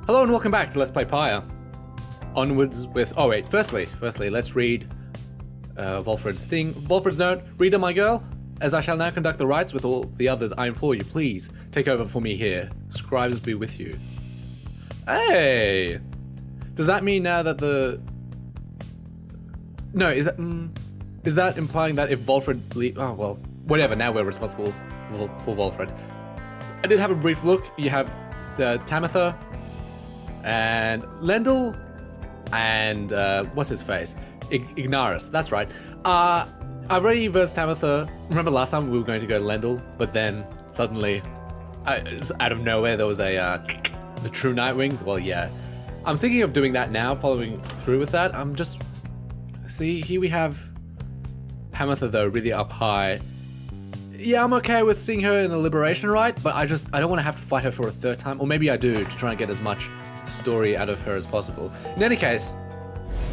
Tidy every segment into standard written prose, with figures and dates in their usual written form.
Hello and welcome back to Let's Play Pyre. Onwards with... Oh wait, firstly, let's read Walford's thing. Walford's note, Rita, my girl, as I shall now conduct the rites with all the others, I implore you, please, take over for me here. Scribes be with you. Hey! Does that mean now that the... No, is that implying that if Walford oh well, whatever, now we're responsible for Walford. I did have a brief look. You have the Tamitha, and Lendl, and what's his face? Ignaris, that's right. I've already versed Tamitha. Remember last time we were going to go Lendl, but then suddenly, out of nowhere, there was a the True Nightwings. Well, yeah. I'm thinking of doing that now, following through with that. See, here we have Tamitha though, really up high. Yeah, I'm okay with seeing her in the Liberation Rite, but I don't want to have to fight her for a third time, or maybe I do, to try and get as much story out of her as possible. In any case,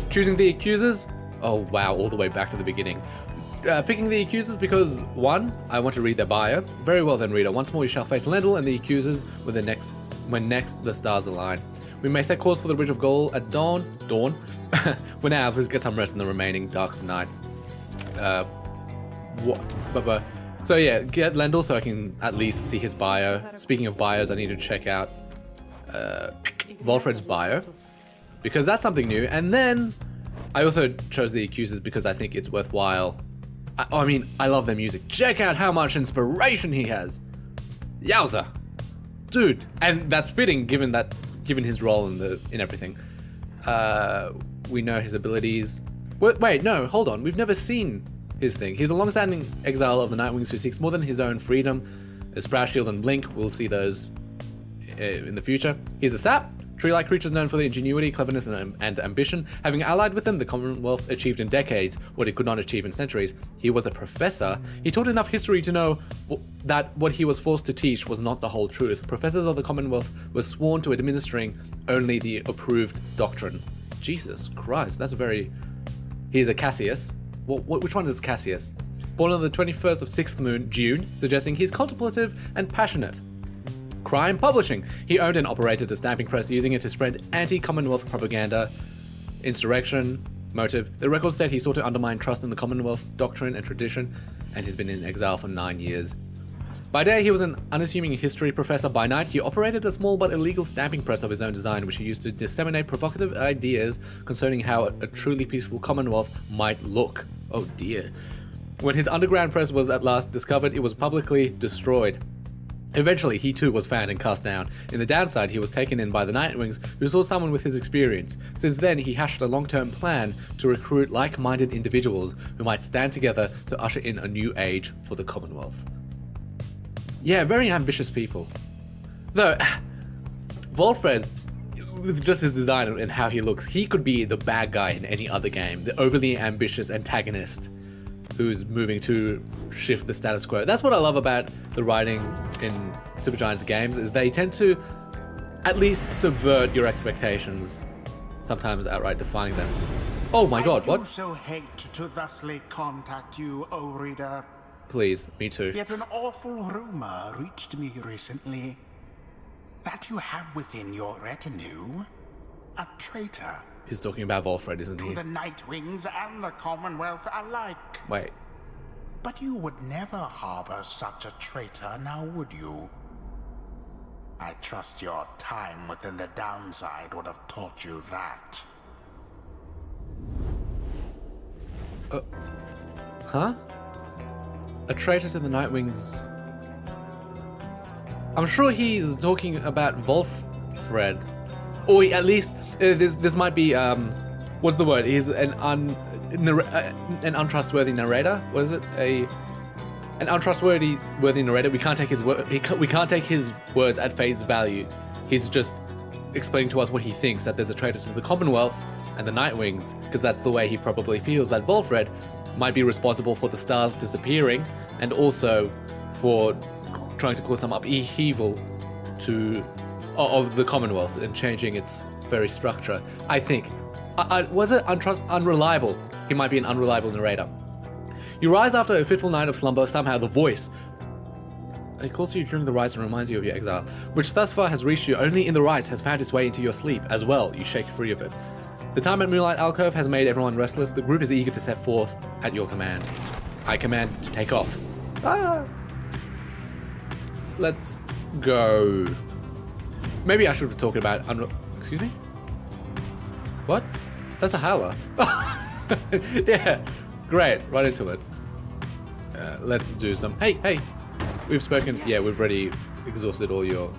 choosing the accusers, oh wow, all the way back to the beginning. Picking the accusers because, one, I want to read their bio. Very well then, Rita. Once more you shall face Lendl and the accusers when next the stars align. We may set course for the Bridge of Gold at dawn. For now, please get some rest in the remaining dark of night. So yeah, get Lendl so I can at least see his bio. Speaking of bios, I need to check out Walford's bio, because that's something new. And then I also chose the accusers because I think it's worthwhile. I mean, I love their music. Check out how much inspiration he has. Yowza, dude. And that's fitting given his role in everything. We know his abilities. Wait, no, hold on. We've never seen his thing. He's a long-standing exile of the Nightwings who seeks more than his own freedom. As Sprout, Shield, and Blink, we'll see those in the future. He's a sap. Tree-like creatures known for their ingenuity, cleverness, and ambition. Having allied with them, the Commonwealth achieved in decades what it could not achieve in centuries. He was a professor. He taught enough history to know that what he was forced to teach was not the whole truth. Professors of the Commonwealth were sworn to administering only the approved doctrine. Jesus Christ, that's a very... He's a Casius. Which one is Casius? Born on the 21st of 6th moon, June, suggesting he's contemplative and passionate. Crime publishing. He owned and operated a stamping press, using it to spread anti-Commonwealth propaganda. Insurrection. Motive. The records state he sought to undermine trust in the Commonwealth doctrine and tradition, and he's been in exile for 9 years. By day, he was an unassuming history professor. By night, he operated a small but illegal stamping press of his own design, which he used to disseminate provocative ideas concerning how a truly peaceful Commonwealth might look. Oh dear. When his underground press was at last discovered, it was publicly destroyed. Eventually, he too was found and cast down. In the downside, he was taken in by the Nightwings, who saw someone with his experience. Since then, he hashed a long-term plan to recruit like-minded individuals who might stand together to usher in a new age for the Commonwealth. Yeah, very ambitious people. Though, Walford, with just his design and how he looks, he could be the bad guy in any other game. The overly ambitious antagonist who's moving to shift the status quo. That's what I love about the writing in Supergiant's games, is they tend to at least subvert your expectations, sometimes outright defining them. Oh my god, what? I do so hate to thusly contact you, O Rita. Please, me too. Yet an awful rumor reached me recently that you have within your retinue a traitor. He's talking about Walford, isn't he? To the Nightwings and the Commonwealth alike. Wait. But you would never harbor such a traitor, now would you? I trust your time within the downside would have taught you that. Huh? A traitor to the Nightwings. I'm sure he's talking about Walfred. Or at least, this might be, what's the word? He's an untrustworthy narrator? What is it? An untrustworthy narrator. We can't take his word. We can't take his words at face value. He's just explaining to us what he thinks, that there's a traitor to the Commonwealth and the Nightwings, because that's the way he probably feels that Walfred might be responsible for the stars disappearing, and also for trying to cause some upheaval of the Commonwealth and changing its very structure. I think. Was it unreliable? He might be an unreliable narrator. You rise after a fitful night of slumber. Somehow the voice It calls to you during the rites and reminds you of your exile, which thus far has reached you only in the rites has found its way into your sleep as well. You shake free of it. The time at Moonlight Alcove has made everyone restless. The group is eager to set forth at your command. I command to take off. Let's go. Maybe I should have talked about... Excuse me? What? That's a howler. Yeah, great. Right into it. Let's do some... Hey. We've spoken... Yeah, we've already exhausted all your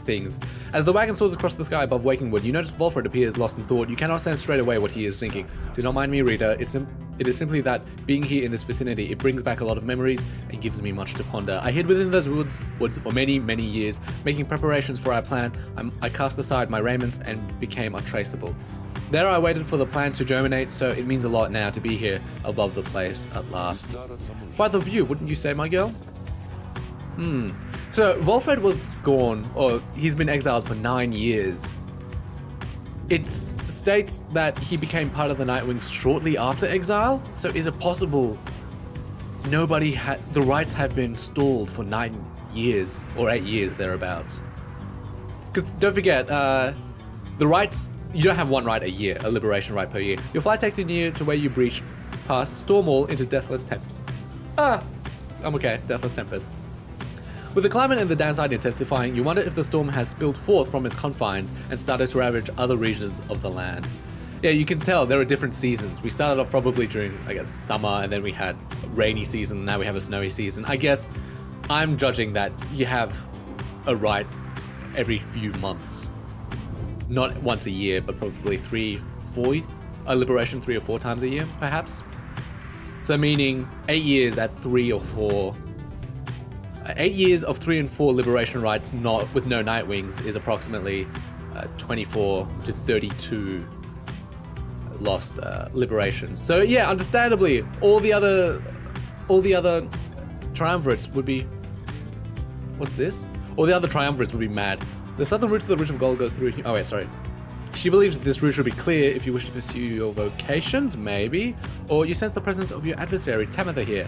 things. As the wagon soars across the sky above Wakingwood, you notice Walford appears lost in thought. You cannot sense straight away what he is thinking. Do not mind me, Rita. It is simply that being here in this vicinity, it brings back a lot of memories and gives me much to ponder. I hid within those woods for many, many years, making preparations for our plan. I cast aside my raiments and became untraceable. There I waited for the plan to germinate, so it means a lot now to be here above the place at last. Quite the view, wouldn't you say, my girl? So Walford was gone, or he's been exiled for 9 years. It states that he became part of the Nightwings shortly after exile, so is it possible the rights have been stalled for 9 years, or 8 years thereabouts? Because don't forget, the rights, you don't have one right a year, a liberation right per year. Your flight takes you near to where you breach past Stormwall into Deathless Tempest. I'm okay, Deathless Tempest. With the climate and the downside intensifying, you wonder if the storm has spilled forth from its confines and started to ravage other regions of the land. Yeah, you can tell there are different seasons. We started off probably during, I guess, summer, and then we had a rainy season, now we have a snowy season. I guess I'm judging that you have a right every few months. Not once a year, but probably a liberation 3 or 4 times a year, perhaps. So meaning 8 years at 3 or 4... 8 years of 3 and 4 liberation rights, not with no Nightwings, is approximately 24 to 32 lost liberations. So yeah, understandably, all the other triumvirates would be... What's this? All the other triumvirates would be mad. The southern route to the Ridge of Gold goes through... Oh wait, sorry. She believes this route should be clear if you wish to pursue your vocations, maybe, or you sense the presence of your adversary, Tamitha, here.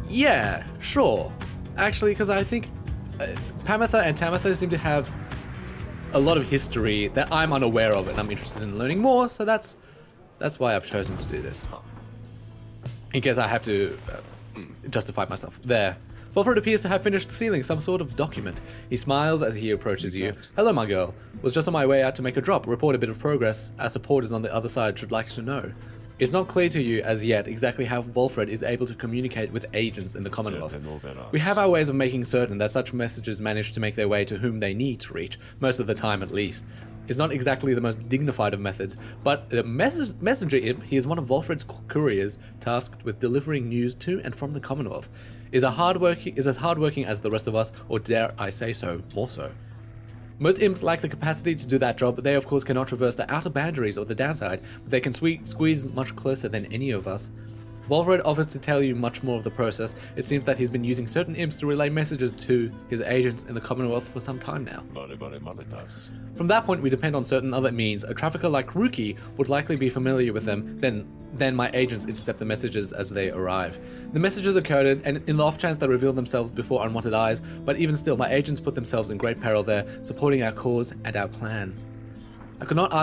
Yeah, sure. Actually, because I think Pamitha and Tamitha seem to have a lot of history that I'm unaware of, and I'm interested in learning more, so that's why I've chosen to do this. In case I have to justify myself. There. Walford appears to have finished sealing some sort of document. He smiles as he approaches you. Hello, my girl. Was just on my way out to make a drop, report a bit of progress. Our supporters on the other side should like to know. It's not clear to you as yet exactly how Walford is able to communicate with agents in the Commonwealth. We have our ways of making certain that such messages manage to make their way to whom they need to reach, most of the time at least. It's not exactly the most dignified of methods, but the messenger imp, he is one of Walford's couriers tasked with delivering news to and from the Commonwealth. Is as hardworking as the rest of us, or dare I say so, more so. Most imps lack the capacity to do that job, but they of course cannot traverse the outer boundaries or the downside, but they can squeeze much closer than any of us. Walford offers to tell you much more of the process. It seems that he's been using certain imps to relay messages to his agents in the Commonwealth for some time now. From that point, we depend on certain other means. A trafficker like Ruki would likely be familiar with them, then my agents intercept the messages as they arrive. The messages are coded, and in the off chance they reveal themselves before unwanted eyes, but even still, my agents put themselves in great peril there, supporting our cause and our plan. I could not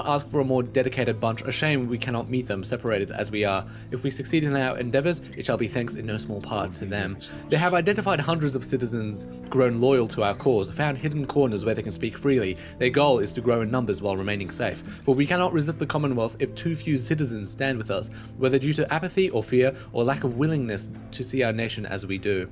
ask for a more dedicated bunch. A shame we cannot meet them, separated as we are. If we succeed in our endeavors, it shall be thanks in no small part to them. They have identified hundreds of citizens grown loyal to our cause, found hidden corners where they can speak freely. Their goal is to grow in numbers while remaining safe. For we cannot resist the Commonwealth if too few citizens stand with us, whether due to apathy or fear or lack of willingness to see our nation as we do.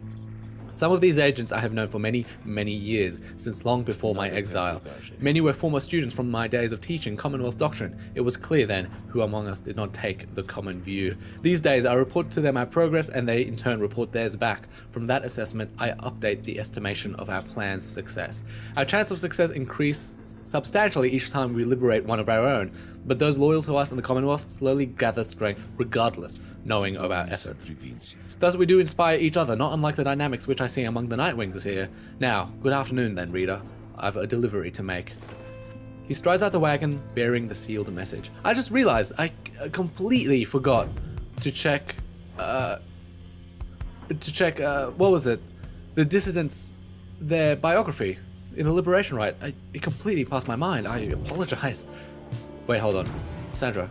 Some of these agents I have known for many, many years, since long before my exile. Many were former students from my days of teaching Commonwealth doctrine. It was clear then who among us did not take the common view. These days I report to them our progress, and they in turn report theirs back. From that assessment, I update the estimation of our plan's success. Our chance of success increase substantially each time we liberate one of our own, but those loyal to us in the Commonwealth slowly gather strength regardless, knowing of our efforts. Thus we do inspire each other, not unlike the dynamics which I see among the Nightwings here. Now, good afternoon then, Rita. I've a delivery to make. He strides out the wagon, bearing the sealed message. I just realized I completely forgot to check to check, what was it? The dissidents, their biography in the Liberation Rite. It completely passed my mind. I apologize. Wait, hold on. Sandra.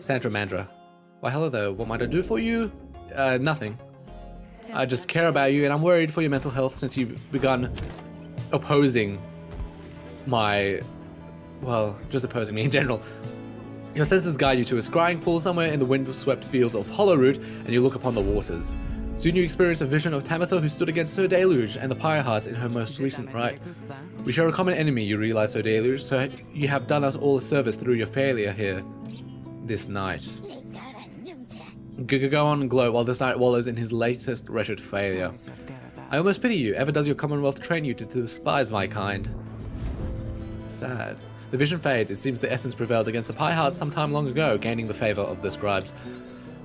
Sandra Mandra. Why, hello there. What might I do for you? Nothing. I just care about you, and I'm worried for your mental health since you've begun opposing just opposing me in general. Your senses guide you to a scrying pool somewhere in the wind-swept fields of Hollowroot, and you look upon the waters. Soon you experience a vision of Tamitha who stood against her deluge and the Pyre hearts in her most recent rite. We share a common enemy, you realize, Sir Deluge, so you have done us all a service through your failure here this night. Go on and glow while this knight wallows in his latest wretched failure. I almost pity you. Ever does your commonwealth train you to despise my kind? Sad. The vision fades. It seems the essence prevailed against the Pyre hearts some time long ago, gaining the favor of the scribes.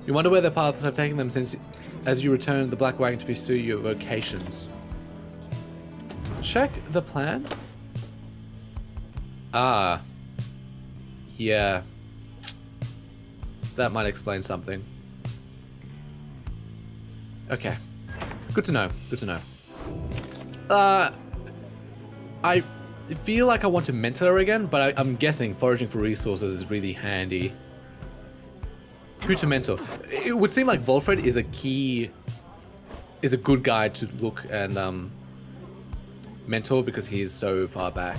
You wonder where their paths have taken them since as you return the Black Wagon to pursue your vocations. Check the plan? Ah. Yeah. That might explain something. Okay. Good to know. Good to know. I feel like I want to mentor her again, but I'm guessing foraging for resources is really handy. Who to mentor? It would seem like Walford is a good guy to look and mentor because he's so far back.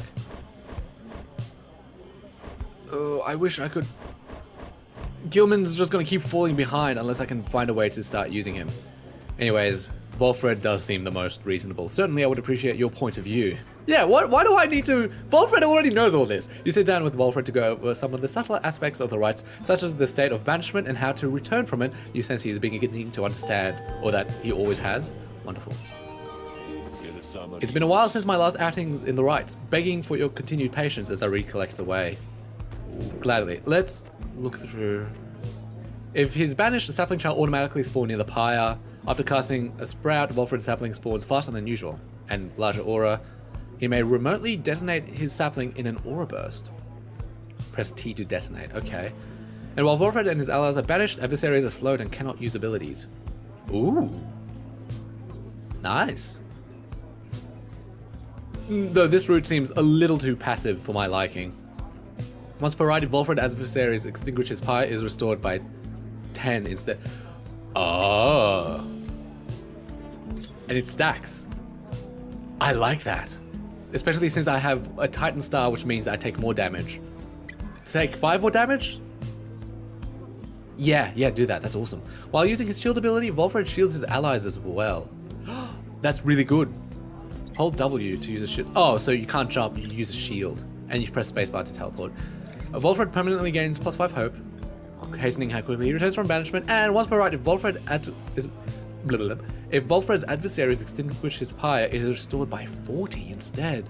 Oh, I wish I could. Gilman's just gonna keep falling behind unless I can find a way to start using him. Anyways, Walfred does seem the most reasonable. Certainly I would appreciate your point of view. Yeah, why do I need to... Walfred already knows all this. You sit down with Walfred to go over some of the subtler aspects of the rites, such as the state of banishment and how to return from it. You sense he is beginning to understand, or that he always has. Wonderful. It's been a while since my last outings in the rites, begging for your continued patience as I recollect the way. Gladly. Let's look through... If he's banished, the sapling shall automatically spawn near the pyre. After casting a sprout, Walfred's sapling spawns faster than usual, and larger aura. He may remotely detonate his sapling in an aura burst. Press T to detonate, okay. And while Walfred and his allies are banished, adversaries are slowed and cannot use abilities. Ooh. Nice. Though this route seems a little too passive for my liking. Once per ride, if Walfred adversaries extinguish his pyre, is restored by 10 instead. Oh. And it stacks. I like that. Especially since I have a Titan Star, which means I take more damage. Take 5 more damage? Yeah, do that. That's awesome. While using his shield ability, Walfred shields his allies as well. That's really good. Hold W to use a shield. Oh, so you can't jump, you use a shield. And you press spacebar to teleport. Walfred permanently gains +5 hope, hastening how quickly he returns from banishment, and once per ride, if Walfred's adversaries extinguish his pyre, it is restored by 40 instead.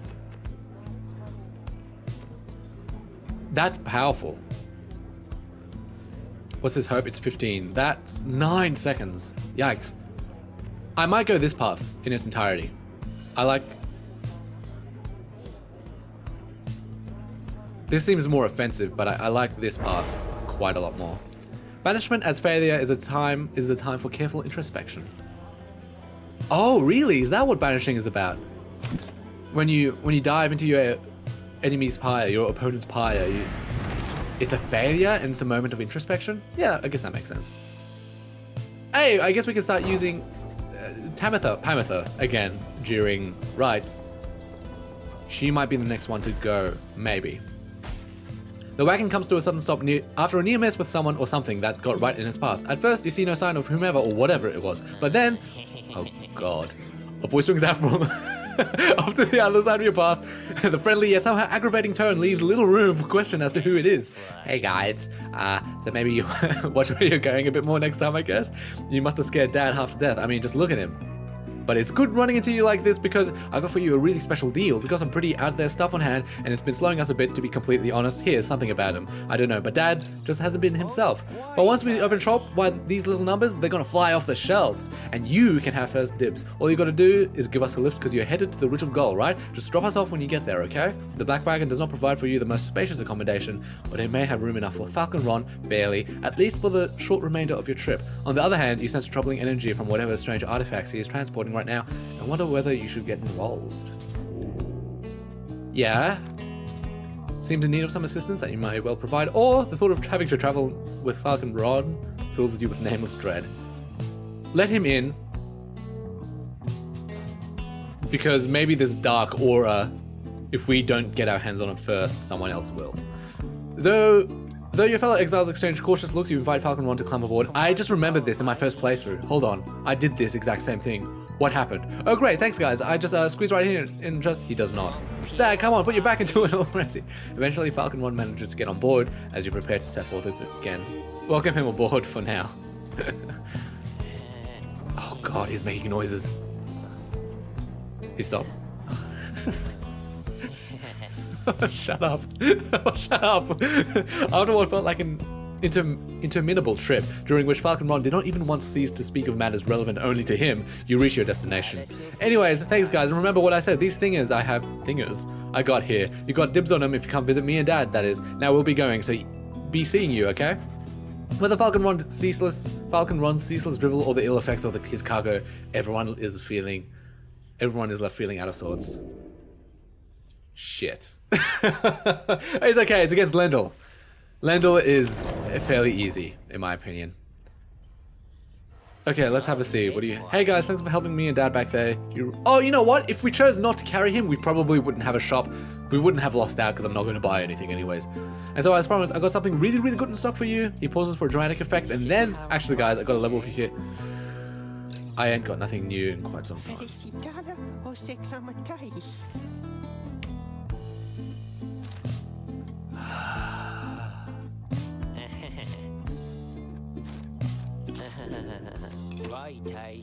That's powerful. What's his hope? It's 15. That's 9 seconds. Yikes. I might go this path in its entirety. This seems more offensive, but I like this path quite a lot more. Banishment as failure is a time for careful introspection. Oh, really? Is that what banishing is about? When you dive into your enemy's pyre, your opponent's pyre, it's a failure and it's a moment of introspection? Yeah, I guess that makes sense. Hey, I guess we can start using Tamitha again during rites. She might be the next one to go, maybe. The wagon comes to a sudden stop after a near miss with someone or something that got right in its path. At first, you see no sign of whomever or whatever it was, but then, oh god, a voice rings out from off to the other side of your path. The friendly yet somehow aggravating tone leaves little room for question as to who it is. Hey guys, so maybe you watch where you're going a bit more next time, I guess. You must have scared Dad half to death. I mean, just look at him. but it's good running into you like this because I got for you a really special deal. We got some pretty out there stuff on hand, and it's been slowing us a bit, to be completely honest. Here's something about him. I don't know, but Dad just hasn't been himself. But once we open shop, why these little numbers, they're gonna fly off the shelves, and you can have first dibs. All you gotta do is give us a lift because you're headed to the Ridge of Gold, right? Just drop us off when you get there, okay? The Black Wagon does not provide for you the most spacious accommodation, but it may have room enough for Falcon Ron, barely, at least for the short remainder of your trip. On the other hand, you sense troubling energy from whatever strange artifacts he is transporting right now, and wonder whether you should get involved. Yeah? Seems in need of some assistance that you might well provide, or the thought of having to travel with Falcon Ron fills you with nameless dread. Let him in, because maybe this dark aura, if we don't get our hands on it first, someone else will. Though your fellow exiles exchange cautious looks, you invite Falcon Ron to climb aboard. I just remembered this in my first playthrough. Hold on, I did this exact same thing. What happened? Oh great, thanks guys. I just squeezed right here and just... He does not. Dad, come on, put your back into it already. Eventually, Falcon Ron manages to get on board as you prepare to set forth again. Welcome him aboard for now. Oh god, he's making noises. He stopped. Shut up. Shut up. After what felt like an interminable trip, during which Falcon Ron did not even once cease to speak of matters relevant only to him, you reach your destination. Anyways, thanks guys, and remember what I said, these thingers I got here. You got dibs on them if you come visit me and Dad, that is. Now we'll be going, so be seeing you, okay? Whether Falcon Ron's ceaseless drivel or the ill effects of his cargo, everyone is left feeling out of sorts. Shit. It's okay, it's against Lendl. Lendl is fairly easy, in my opinion. Okay, let's have a see. What do you... Hey guys, thanks for helping me and Dad back there. Oh, you know what? If we chose not to carry him, we probably wouldn't have a shop. We wouldn't have lost out because I'm not going to buy anything anyways. And so as promised, I got something really, really good in stock for you. He pauses for a dramatic effect, and then... Actually guys, I got a level here. I ain't got nothing new in quite some time.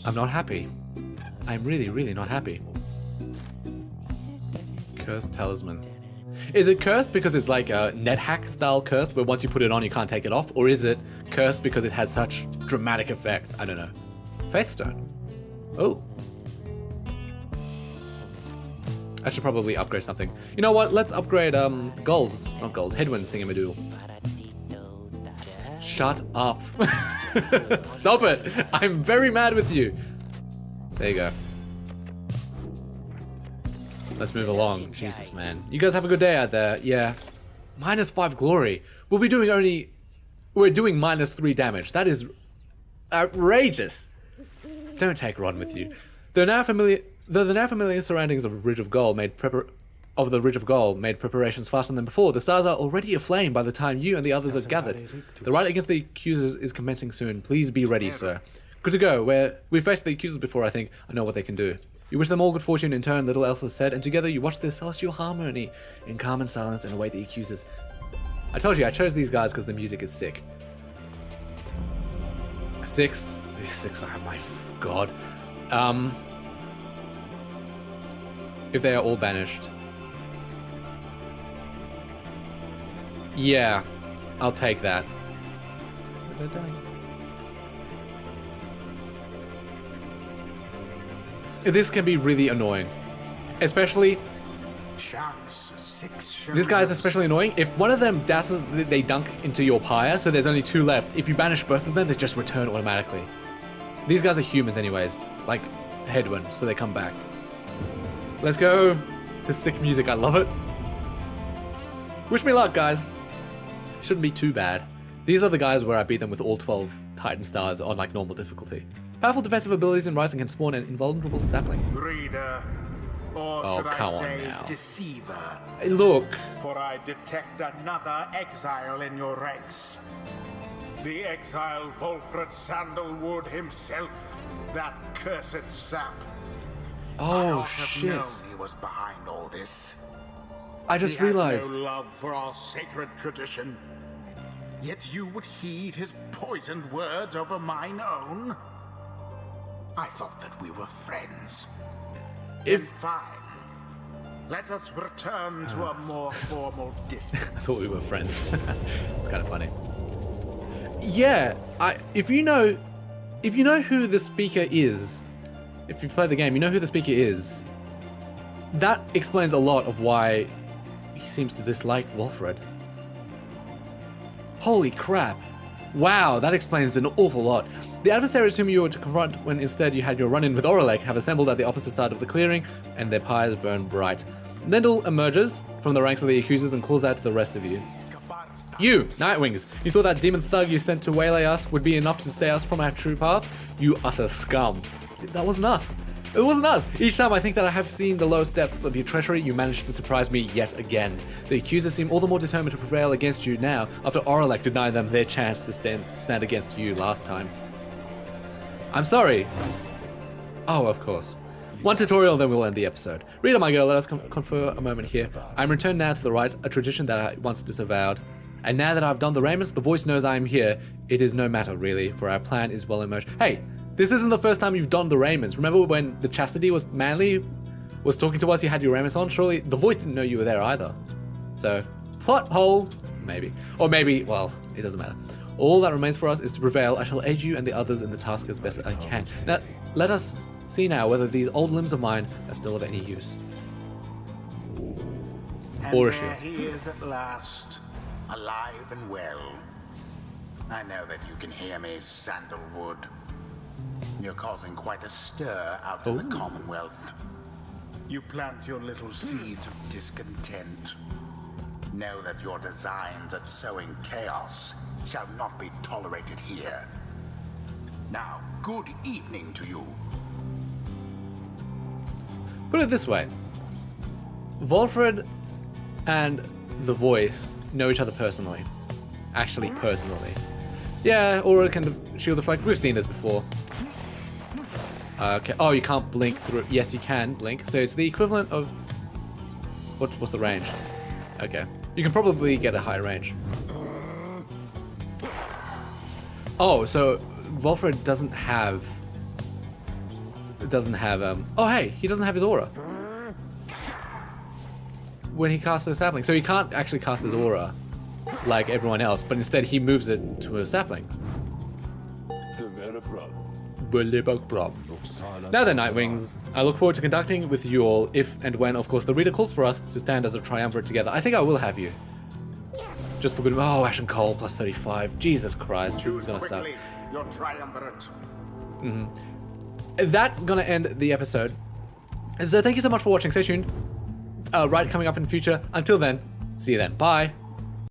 I'm not happy. I'm really, really not happy. Cursed talisman. Is it cursed because it's like a NetHack style cursed where once you put it on you can't take it off? Or is it cursed because it has such dramatic effects? I don't know. Faithstone. Oh. I should probably upgrade something. You know what? Let's upgrade goals. Not goals. Headwinds thingamadoodle. Shut up. Stop it. I'm very mad with you. There you go. Let's move along. Jesus, man. You guys have a good day out there. Yeah. -5 glory. We're doing -3 damage. That is outrageous. Don't take Ron with you. Though the now familiar surroundings of the Ridge of Gold made preparations faster than before, the stars are already aflame by the time you and the others are gathered. The right against the accusers is commencing soon. Please be ready, sir. Good to go. We've faced the accusers before, I think. I know what they can do. You wish them all good fortune in turn, little else is said, and together you watch the celestial harmony in calm and silence and await the accusers. I told you, I chose these guys because the music is sick. 6? 6, oh my god. If they are all banished. Yeah, I'll take that. This can be really annoying. Especially... This guy is especially annoying. If one of them dashes, they dunk into your pyre, so there's only 2 left. If you banish both of them, they just return automatically. These guys are humans anyways. Like, headwind, so they come back. Let's go. This sick music, I love it. Wish me luck, guys. Shouldn't be too bad. These are the guys where I beat them with all 12 Titan stars on like normal difficulty. Powerful defensive abilities in Rising can spawn an invulnerable sapling. Reader, or should I say deceiver? Hey, look. For I detect another exile in your ranks. The exile Walford Sandalwood himself, that cursed sap. Oh shit! Known he was behind all this. I just realized. No love for our sacred tradition. Yet you would heed his poisoned words over mine own. I thought that we were friends. If Fine. Let us return to a more formal distance. I thought we were friends. It's kind of funny. Yeah, if you know who the speaker is, if you've played the game, you know who the speaker is. That explains a lot of why he seems to dislike Walford. Holy crap. Wow, that explains an awful lot. The adversaries whom you were to confront when instead you had your run-in with Oralek have assembled at the opposite side of the clearing, and their pyres burn bright. Nendel emerges from the ranks of the accusers and calls out to the rest of you. You, Nightwings, you thought that demon thug you sent to waylay us would be enough to stay us from our true path? You utter scum. That wasn't us. It wasn't us. Each time I think that I have seen the lowest depths of your treachery, you managed to surprise me yet again. The accusers seem all the more determined to prevail against you now, after Oralek denied them their chance to stand against you last time. I'm sorry. Oh, of course. One tutorial, then we'll end the episode. Rita, my girl, let us confer a moment here. I'm returned now to the rites, a tradition that I once disavowed. And now that I've done the raiments, the voice knows I am here. It is no matter, really, for our plan is well in motion. Hey, this isn't the first time you've donned the raiments. Remember when the Chastity was talking to us, you had your raiments on? Surely the voice didn't know you were there either. So, plot hole, maybe. Or maybe, well, it doesn't matter. All that remains for us is to prevail. I shall aid you and the others in the task as best I can. Now, let us see now whether these old limbs of mine are still of any use. And Or there he is at last, alive and well. I know that you can hear me, Sandalwood. You're causing quite a stir out in the Commonwealth. You plant your little seeds of discontent. Know that your designs at sowing chaos shall not be tolerated here. Now, good evening to you. Put it this way. Walford and the voice know each other personally. Actually, personally. Yeah, Aura can shield deflect. We've seen this before. Okay. Oh, you can't blink through. Yes, you can blink. So it's the equivalent of... What's the range? Okay. You can probably get a high range. Oh, so Walford doesn't have... Oh, hey, he doesn't have his aura. When he casts a sapling. So he can't actually cast his aura like everyone else, but instead he moves it to a sapling. Now then, Nightwings, I look forward to conducting with you all if and when, of course, the Rita calls for us to stand as a triumvirate together. I think I will have you. Just for good. Oh, Ash and Cole plus 35. Jesus Christ, this is gonna suck. Your triumvirate. That's gonna end the episode. So thank you so much for watching. Stay tuned. Right, coming up in the future. Until then, see you then. Bye.